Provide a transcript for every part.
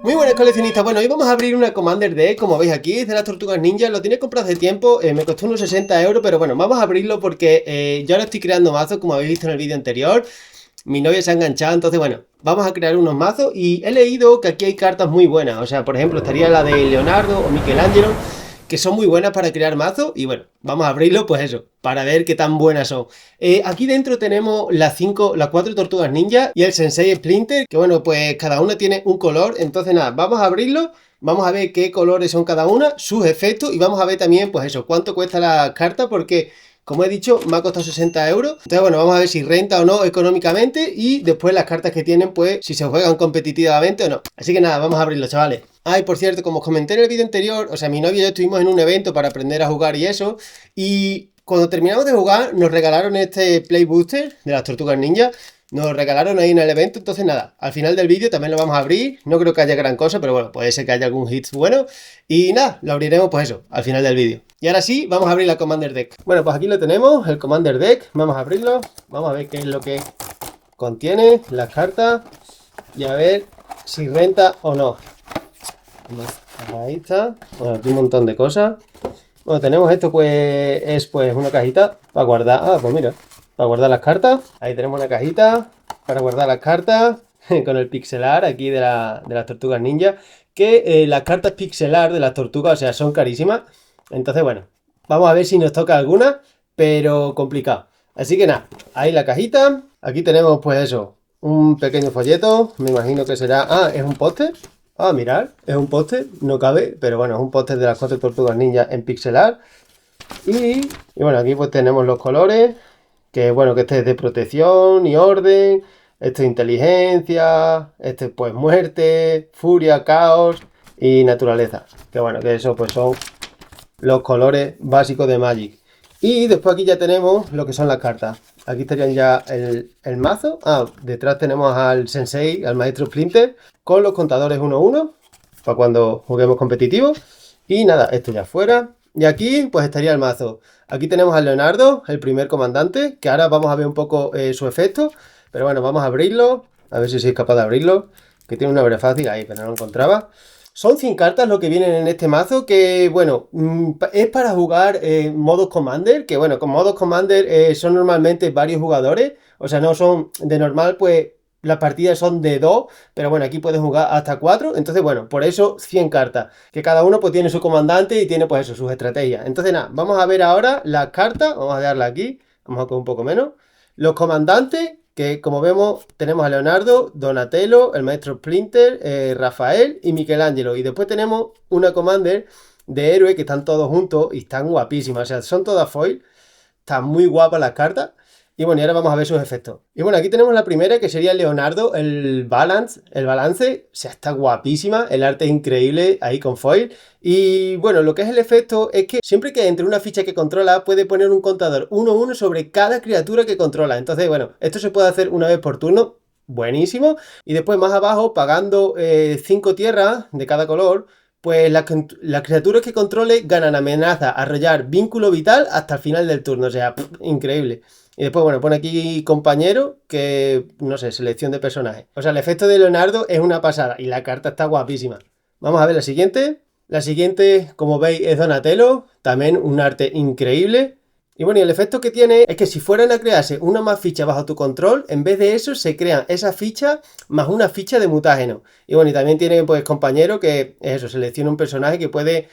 Muy buenas coleccionistas, bueno, hoy vamos a abrir una Commander Deck, como veis aquí, es de las Tortugas Ninja, lo tiene comprado hace tiempo, me costó unos 60 euros, pero bueno, vamos a abrirlo porque yo ahora estoy creando mazos, como habéis visto en el vídeo anterior, mi novia se ha enganchado, entonces bueno, vamos a crear unos mazos y he leído que aquí hay cartas muy buenas, o sea, por ejemplo, estaría la de Leonardo o Michelangelo, que son muy buenas para crear mazos y bueno, vamos a abrirlo pues eso, para ver qué tan buenas son. Aquí dentro tenemos las 4 tortugas ninja y el Sensei Splinter, que bueno, pues cada una tiene un color, entonces nada, vamos a abrirlo, vamos a ver qué colores son cada una, sus efectos y vamos a ver también pues eso, cuánto cuesta la carta porque... Como he dicho, me ha costado 60 euros. Entonces, bueno, vamos a ver si renta o no económicamente. Y después las cartas que tienen, pues, si se juegan competitivamente o no. Así que nada, vamos a abrirlo, chavales. Ah, y por cierto, como os comenté en el vídeo anterior, o sea, mi novia y yo estuvimos en un evento para aprender a jugar y eso. Y cuando terminamos de jugar, nos regalaron este Play Booster de las Tortugas Ninja. Nos lo regalaron ahí en el evento, entonces nada, al final del vídeo también lo vamos a abrir, no creo que haya gran cosa, pero bueno, puede ser que haya algún hit bueno, y nada, lo abriremos pues eso, al final del vídeo. Y ahora sí, vamos a abrir la Commander Deck. Bueno, pues aquí lo tenemos, el Commander Deck, vamos a abrirlo, vamos a ver qué es lo que contiene, las cartas, y a ver si renta o no. Ahí está, bueno, aquí un montón de cosas. Bueno, tenemos esto pues, es pues una cajita para guardar, pues mira. Para guardar las cartas. Ahí tenemos una cajita para guardar las cartas con el pixelar aquí de las tortugas ninja. Que las cartas pixelar de las tortugas, o sea, son carísimas. Entonces, bueno, vamos a ver si nos toca alguna, pero complicado. Así que nada, ahí la cajita. Aquí tenemos pues eso, un pequeño folleto. Me imagino que será... Ah, es un póster. Ah, mirad, es un póster, no cabe, pero bueno, es un póster de las 4 tortugas ninja en pixelar. Y bueno, aquí pues tenemos los colores. Que bueno, que este es de protección y orden, este es inteligencia, este pues muerte, furia, caos y naturaleza. Que bueno, que eso pues son los colores básicos de Magic. Y después aquí ya tenemos lo que son las cartas. Aquí estarían ya el mazo. Ah, detrás tenemos al Sensei, al Maestro Splinter, con los contadores 1-1, para cuando juguemos competitivo. Y nada, esto ya fuera. Y aquí pues estaría el mazo. Aquí tenemos al Leonardo, el primer comandante, que ahora vamos a ver un poco su efecto. Pero bueno, vamos a abrirlo, a ver si soy capaz de abrirlo. Que tiene una abre fácil ahí, pero no lo encontraba. Son 100 cartas lo que vienen en este mazo, que bueno, es para jugar modos Commander, que bueno, con modos Commander son normalmente varios jugadores. O sea, no son de normal, pues... Las partidas son de 2, pero bueno, aquí puedes jugar hasta 4. Entonces, bueno, por eso 100 cartas. Que cada uno pues tiene su comandante y tiene pues eso, sus estrategias. Entonces, nada, vamos a ver ahora las cartas. Vamos a darle aquí. Vamos a con un poco menos. Los comandantes, que como vemos, tenemos a Leonardo, Donatello, el Maestro Splinter, Rafael y Michelangelo. Y después tenemos una Commander de héroe que están todos juntos y están guapísimas. O sea, son todas foil. Están muy guapas las cartas. Y bueno, y ahora vamos a ver sus efectos. Y bueno, aquí tenemos la primera, que sería Leonardo, el balance, o sea, está guapísima, el arte es increíble, ahí con foil. Y bueno, lo que es el efecto es que siempre que entre una ficha que controla, puede poner un contador 1-1 sobre cada criatura que controla. Entonces, bueno, esto se puede hacer una vez por turno, buenísimo. Y después más abajo, pagando 5 tierras de cada color, pues las criaturas que controle ganan amenaza, arrollar, vínculo vital hasta el final del turno, o sea, increíble. Y después, bueno, pone aquí compañero, que, no sé, selección de personajes. O sea, el efecto de Leonardo es una pasada y la carta está guapísima. Vamos a ver la siguiente. La siguiente, como veis, es Donatello, también un arte increíble. Y bueno, y el efecto que tiene es que si fueran a crearse una más ficha bajo tu control, en vez de eso se crean esas fichas más una ficha de mutágeno. Y bueno, y también tiene pues compañero que es eso, selecciona un personaje que puede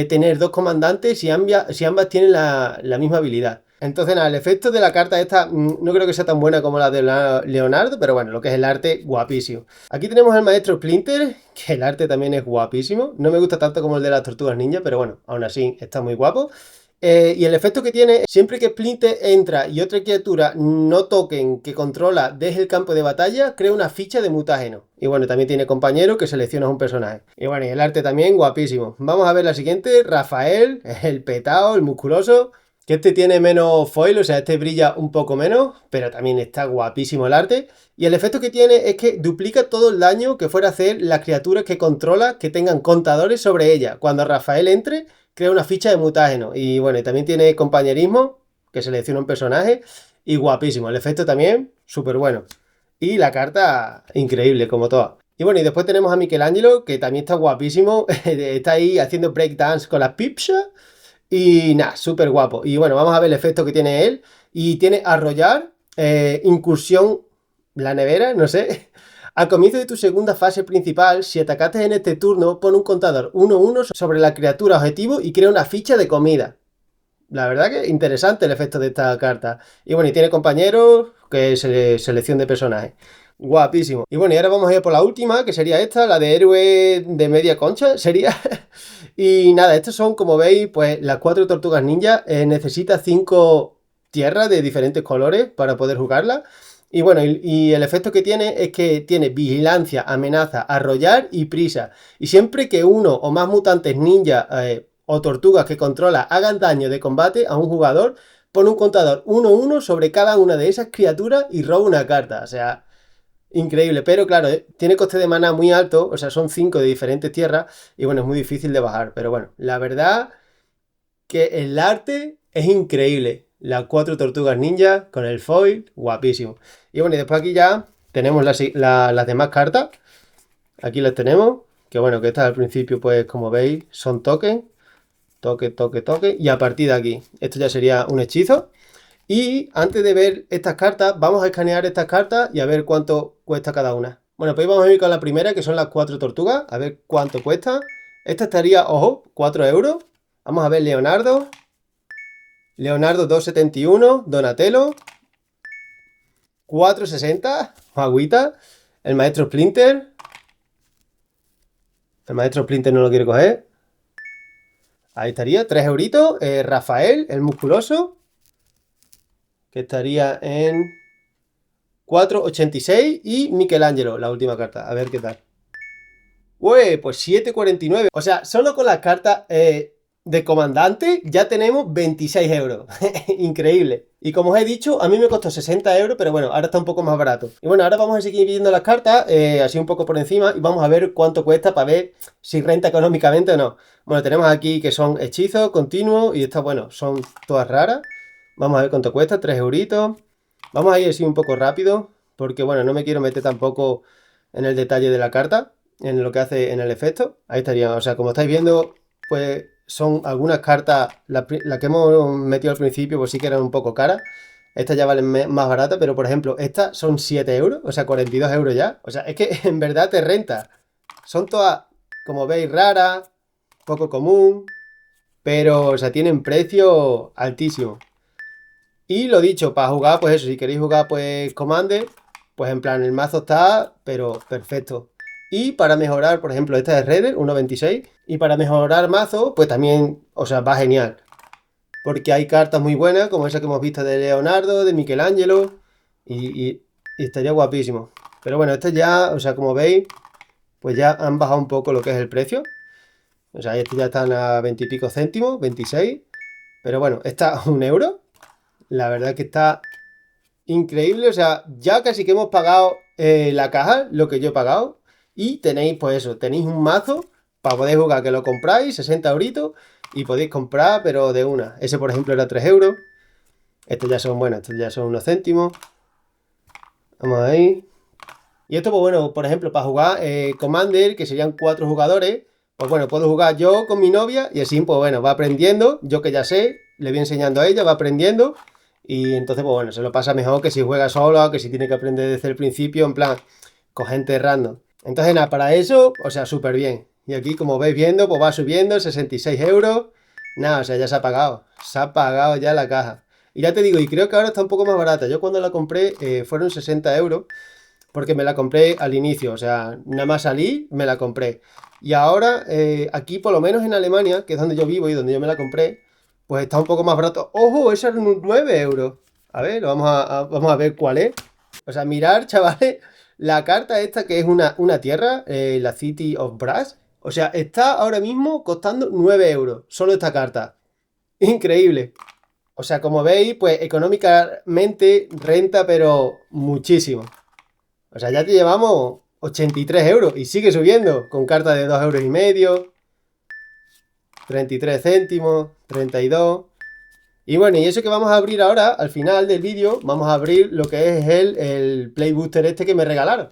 tener 2 comandantes si ambas tienen la misma habilidad. Entonces nada, el efecto de la carta esta no creo que sea tan buena como la de Leonardo, pero bueno, lo que es el arte, guapísimo. Aquí tenemos al Maestro Splinter, que el arte también es guapísimo. No me gusta tanto como el de las Tortugas Ninja, pero bueno, aún así está muy guapo. Y el efecto que tiene, siempre que Splinter entra y otra criatura no toquen que controla desde el campo de batalla, crea una ficha de mutágeno. Y bueno, también tiene compañero que selecciona un personaje. Y bueno, y el arte también guapísimo. Vamos a ver la siguiente, Rafael, el petao, el musculoso. Que este tiene menos foil, o sea, este brilla un poco menos, pero también está guapísimo el arte. Y el efecto que tiene es que duplica todo el daño que fuera a hacer las criaturas que controla que tengan contadores sobre ella. Cuando Rafael entre, crea una ficha de mutágeno. Y bueno, y también tiene compañerismo, que selecciona un personaje, y guapísimo. El efecto también, súper bueno. Y la carta, increíble, como toda. Y bueno, y después tenemos a Michelangelo, que también está guapísimo. Está ahí haciendo breakdance con las pips. Y nada, súper guapo. Y bueno, vamos a ver el efecto que tiene él. Y tiene arrollar, incursión, la nevera, no sé. Al comienzo de tu segunda fase principal, si atacaste en este turno, pon un contador 1-1 sobre la criatura objetivo y crea una ficha de comida. La verdad que interesante el efecto de esta carta. Y bueno, y tiene compañeros, que es selección de personajes. Guapísimo. Y bueno, y ahora vamos a ir por la última, que sería esta, la de héroe de media concha, sería. Y nada, estos son, como veis, pues las 4 tortugas ninja. Necesita 5 tierras de diferentes colores para poder jugarla. Y bueno, y el efecto que tiene es que tiene vigilancia, amenaza, arrollar y prisa. Y siempre que uno o más mutantes ninja o tortugas que controla hagan daño de combate a un jugador, pone un contador 1-1 sobre cada una de esas criaturas y roba una carta. O sea, increíble. Pero claro, tiene coste de mana muy alto. O sea, son 5 de diferentes tierras. Y bueno, es muy difícil de bajar. Pero bueno, la verdad que el arte es increíble. Las 4 tortugas ninja con el foil, guapísimo. Y bueno, y después aquí ya tenemos las demás cartas. Aquí las tenemos. Que bueno, que estas al principio, pues como veis, son tokens. Toque, toque, toque. Y a partir de aquí, esto ya sería un hechizo. Y antes de ver estas cartas, vamos a escanear estas cartas y a ver cuánto cuesta cada una. Bueno, pues vamos a ir con la primera, que son las 4 tortugas. A ver cuánto cuesta. Esta estaría, ojo, 4 euros. Vamos a ver Leonardo. Leonardo 2,71. Donatello 4,60. Agüita. El maestro Splinter. El maestro Splinter no lo quiere coger. Ahí estaría, 3 euritos. Rafael, el musculoso, que estaría en 4,86. Y Michelangelo, la última carta. A ver qué tal. Uy, pues 7,49. O sea, solo con las cartas de comandante ya tenemos 26 euros. Increíble. Y como os he dicho, a mí me costó 60 euros, pero bueno, ahora está un poco más barato. Y bueno, ahora vamos a seguir viendo las cartas, así un poco por encima, y vamos a ver cuánto cuesta para ver si renta económicamente o no. Bueno, tenemos aquí que son hechizos continuos, y estas, bueno, son todas raras. Vamos a ver cuánto cuesta, 3 euritos. Vamos a ir así un poco rápido, porque bueno, no me quiero meter tampoco en el detalle de la carta, en lo que hace en el efecto. Ahí estaría, o sea, como estáis viendo, pues son algunas cartas, la que hemos metido al principio, pues sí que eran un poco caras. Estas ya valen más baratas, pero por ejemplo, estas son 7 euros, o sea, 42 euros ya. O sea, es que en verdad te renta. Son todas, como veis, raras, poco común, pero, o sea, tienen precio altísimo. Y lo dicho, para jugar, pues eso, si queréis jugar, pues Commander, pues en plan, el mazo está, pero perfecto. Y para mejorar, por ejemplo, esta es Raider 1,26. Y para mejorar mazo, pues también, o sea, va genial. Porque hay cartas muy buenas, como esa que hemos visto de Leonardo, de Michelangelo. Y estaría guapísimo. Pero bueno, este ya, o sea, como veis, pues ya han bajado un poco lo que es el precio. O sea, estos ya están a 20 y pico céntimos, 26. Pero bueno, está a 1 euro. La verdad que está increíble. O sea, ya casi que hemos pagado la caja, lo que yo he pagado. Y tenéis, pues eso, tenéis un mazo para poder jugar, que lo compráis, 60 euritos. Y podéis comprar, pero de una. Ese, por ejemplo, era 3 euros. Estos ya son, bueno, estos ya son unos céntimos. Vamos ahí. Y esto, pues bueno, por ejemplo, para jugar Commander, que serían 4 jugadores, pues bueno, puedo jugar yo con mi novia y así, pues bueno, va aprendiendo. Yo que ya sé, le voy enseñando a ella, va aprendiendo. Y entonces, pues bueno, se lo pasa mejor que si juega solo, que si tiene que aprender desde el principio, en plan, con gente random. Entonces, nada, para eso, o sea, súper bien. Y aquí, como veis viendo, pues va subiendo, 66 euros. Nada, o sea, ya se ha pagado. Se ha pagado ya la caja. Y ya te digo, y creo que ahora está un poco más barata. Yo cuando la compré fueron 60 euros. Porque me la compré al inicio. O sea, nada más salí, me la compré. Y ahora, aquí por lo menos en Alemania, que es donde yo vivo y donde yo me la compré, pues está un poco más barato. ¡Ojo! Esa es 9 euros. A ver, vamos a ver cuál es. O sea, mirar, chavales, la carta esta que es una tierra, la City of Brass. O sea, está ahora mismo costando 9 euros. Solo esta carta. Increíble. O sea, como veis, pues económicamente renta, pero muchísimo. O sea, ya te llevamos 83 euros y sigue subiendo con carta de 2,5 euros, 33 céntimos, 32. Y bueno, y eso que vamos a abrir ahora, al final del vídeo, vamos a abrir lo que es el Play Booster este que me regalaron.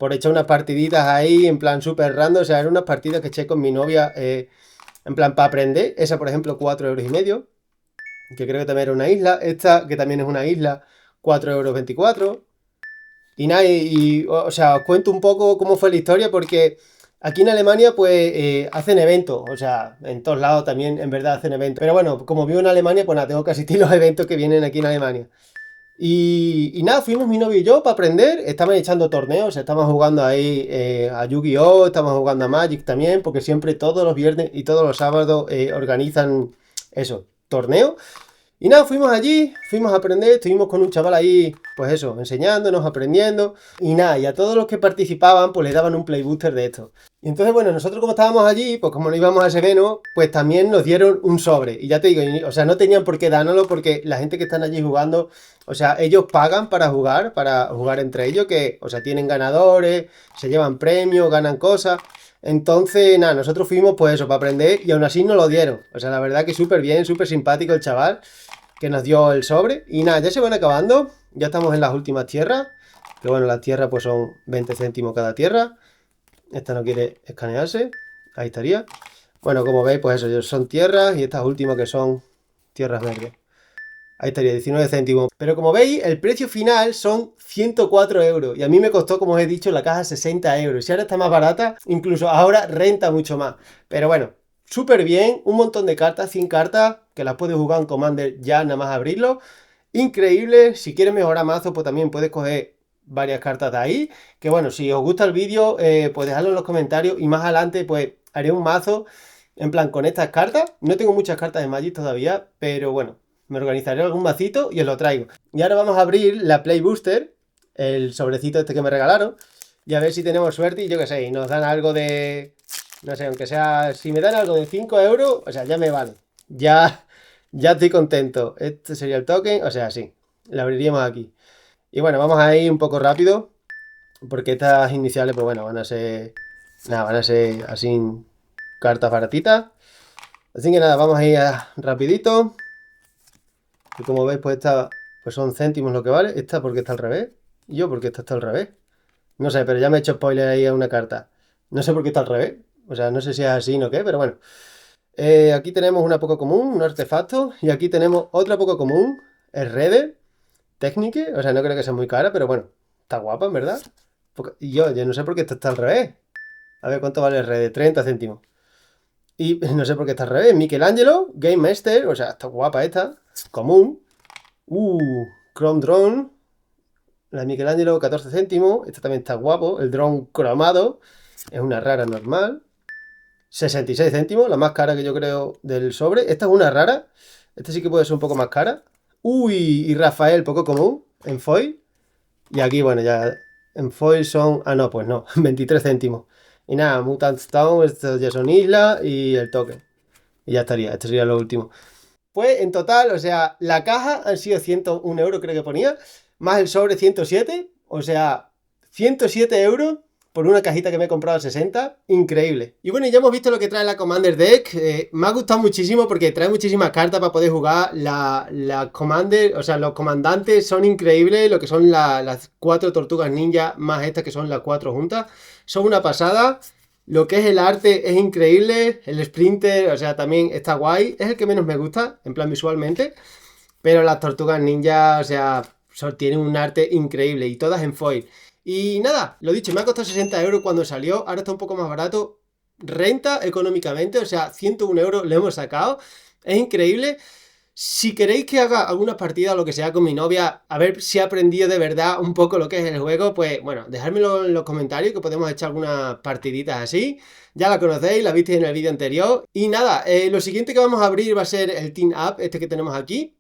por echar unas partiditas ahí, en plan súper random. O sea, eran unas partidas que eché con mi novia, en plan para aprender. Esa, por ejemplo, 4,5 €, que creo que también era una isla. Esta, que también es una isla, 4,24 €. Y nada, o sea, os cuento un poco cómo fue la historia, porque aquí en Alemania, pues, hacen eventos. O sea, en todos lados también, en verdad, hacen eventos. Pero bueno, como vivo en Alemania, pues nada, tengo que asistir a los eventos que vienen aquí en Alemania. Y nada, fuimos mi novio y yo para aprender. Estaban echando torneos, estaban jugando ahí a Yu-Gi-Oh!, estaban jugando a Magic también, porque siempre todos los viernes y todos los sábados organizan eso, torneos. Y nada, fuimos allí, fuimos a aprender, estuvimos con un chaval ahí, pues eso, enseñándonos, aprendiendo. Y nada, y a todos los que participaban, pues les daban un playbooster de esto. Y entonces, bueno, nosotros como estábamos allí, pues como no íbamos a ese evento, pues también nos dieron un sobre. Y ya te digo, o sea, no tenían por qué dárnoslo, porque la gente que están allí jugando, o sea, ellos pagan para jugar entre ellos, que, o sea, tienen ganadores, se llevan premios, ganan cosas. Entonces, nada, nosotros fuimos, pues eso, para aprender, y aún así nos lo dieron. O sea, la verdad que súper bien, súper simpático el chaval que nos dio el sobre. Y nada, ya se van acabando, ya estamos en las últimas tierras, que bueno, las tierras pues son 20 céntimos cada tierra. Esta no quiere escanearse, ahí estaría. Bueno, como veis, pues eso, son tierras, y estas últimas que son tierras verdes. Ahí estaría, 19 céntimos. Pero como veis, el precio final son 104 €. Y a mí me costó, como os he dicho, la caja 60 €. Si ahora está más barata, incluso ahora renta mucho más. Pero bueno, súper bien, un montón de cartas, 100 cartas, que las puedes jugar en Commander ya nada más abrirlo. Increíble. Si quieres mejorar mazo, pues también puedes coger varias cartas de ahí. Que bueno, si os gusta el vídeo, pues dejadlo en los comentarios, y más adelante pues haré un mazo en plan con estas cartas. No tengo muchas cartas de Magic todavía, pero bueno, me organizaré algún macito y os lo traigo. Y ahora vamos a abrir la Play Booster, el sobrecito este que me regalaron, y a ver si tenemos suerte y yo qué sé, y nos dan algo de... No sé, aunque sea... Si me dan algo de 5 €, o sea, ya me vale. Ya estoy contento. Este sería el token, o sea, sí. Lo abriríamos aquí. Y bueno, vamos a ir un poco rápido, porque estas iniciales, pues bueno, van a ser... Nada, van a ser así cartas baratitas. Así que nada, vamos a ir rapidito. Y como veis, pues esta pues son céntimos lo que vale. Esta porque está al revés. Y yo porque esta está al revés. No sé, pero ya me he hecho spoiler ahí a una carta. No sé por qué está al revés. O sea, no sé si es así o qué, pero bueno. Aquí tenemos una poco común, un artefacto. Y aquí tenemos otra poco común. Es Redder Technique. O sea, no creo que sea muy cara, pero bueno. Está guapa, en verdad. Y yo no sé por qué esta está al revés. A ver cuánto vale el Redder. 30 céntimos. Y no sé por qué está al revés. Michelangelo, Game Master. O sea, está guapa esta. Común. Chrome Drone. La de Michelangelo, 14 céntimos. Esta también está guapo. El dron cromado. Es una rara normal. 66 céntimos. La más cara que yo creo del sobre. Esta es una rara. Esta sí que puede ser un poco más cara. Y Rafael, poco común. En foil. Y aquí, bueno, ya en foil son... Ah, no, pues no. 23 céntimos. Y nada, Mutant Stone. Estos ya son islas. Y el token. Y ya estaría. Esto sería lo último. Pues en total, o sea, la caja han sido 101 € creo que ponía, más el sobre 107, o sea, 107 € por una cajita que me he comprado a 60, increíble. Y bueno, ya hemos visto lo que trae la Commander Deck, me ha gustado muchísimo porque trae muchísimas cartas para poder jugar, la Commander, o sea, los comandantes son increíbles, lo que son las 4 tortugas ninja más estas que son las 4 juntas, son una pasada. Lo que es el arte es increíble, el Sprinter, o sea, también está guay, es el que menos me gusta, en plan visualmente, pero las tortugas ninja, o sea, tienen un arte increíble y todas en foil. Y nada, lo dicho, me ha costado 60 € cuando salió, ahora está un poco más barato, renta económicamente, o sea, 101 € le hemos sacado, es increíble. Si queréis que haga alguna partida o lo que sea con mi novia, a ver si he aprendido de verdad un poco lo que es el juego, pues bueno, dejármelo en los comentarios, que podemos echar algunas partiditas así. Ya la conocéis, la visteis en el vídeo anterior. Y nada, lo siguiente que vamos a abrir va a ser el Team Up, este que tenemos aquí.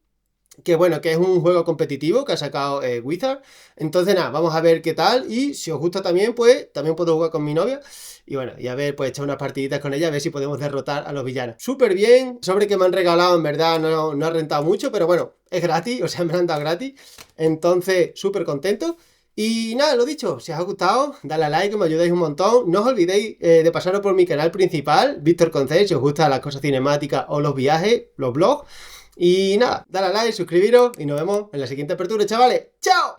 Que bueno, que es un juego competitivo que ha sacado Wizard. Entonces nada, vamos a ver qué tal. Y si os gusta también, pues también puedo jugar con mi novia. Y bueno, y a ver, pues echar unas partiditas con ella, a ver si podemos derrotar a los villanos. Súper bien. Sobre que me han regalado, en verdad, no ha rentado mucho, pero bueno, es gratis, o sea, me lo han dado gratis. Entonces, súper contento. Y nada, lo dicho, si os ha gustado, dale a like, que me ayudáis un montón. No os olvidéis de pasaros por mi canal principal, Víctor Concel, si os gustan las cosas cinemáticas o los viajes, los vlogs. Y nada, dale a like, suscribiros y nos vemos en la siguiente apertura, chavales. ¡Chao!